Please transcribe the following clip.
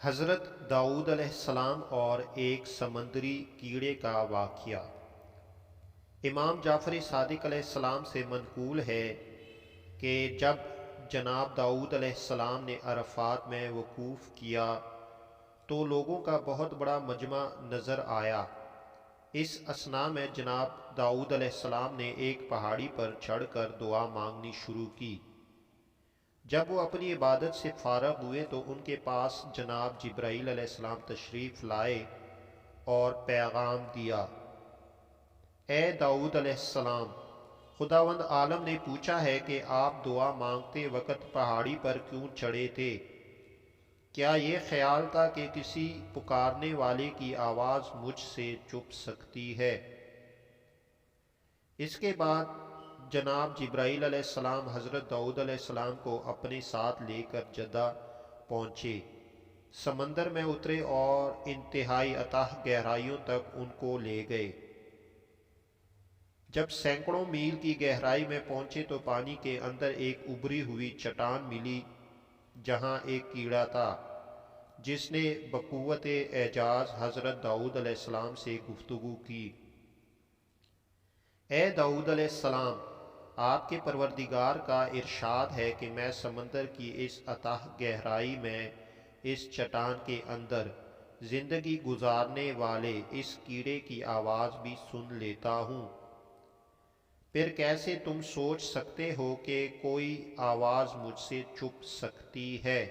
حضرت داؤد علیہ السلام اور ایک سمندری کیڑے کا واقعہ۔ امام جعفر صادق علیہ السلام سے منقول ہے کہ جب جناب داؤد علیہ السلام نے عرفات میں وقوف کیا تو لوگوں کا بہت بڑا مجمع نظر آیا۔ اس اثناء میں جناب داؤد علیہ السلام نے ایک پہاڑی پر چڑھ کر دعا مانگنی شروع کی۔ جب وہ اپنی عبادت سے فارغ ہوئے تو ان کے پاس جناب جبرائیل علیہ السلام تشریف لائے اور پیغام دیا: اے داؤد علیہ السلام، خداوند عالم نے پوچھا ہے کہ آپ دعا مانگتے وقت پہاڑی پر کیوں چڑھے تھے؟ کیا یہ خیال تھا کہ کسی پکارنے والے کی آواز مجھ سے چھپ سکتی ہے؟ اس کے بعد جناب جبرائیل علیہ السلام حضرت داؤد علیہ السلام کو اپنے ساتھ لے کر جدہ پہنچے، سمندر میں اترے اور انتہائی اتاہ گہرائیوں تک ان کو لے گئے۔ جب سینکڑوں میل کی گہرائی میں پہنچے تو پانی کے اندر ایک ابری ہوئی چٹان ملی جہاں ایک کیڑا تھا جس نے بقوت اعجاز حضرت داؤد علیہ السلام سے گفتگو کی: اے داؤد علیہ السلام، آپ کے پروردگار کا ارشاد ہے کہ میں سمندر کی اس اتاہ گہرائی میں اس چٹان کے اندر زندگی گزارنے والے اس کیڑے کی آواز بھی سن لیتا ہوں۔ پھر کیسے تم سوچ سکتے ہو کہ کوئی آواز مجھ سے چھپ سکتی ہے؟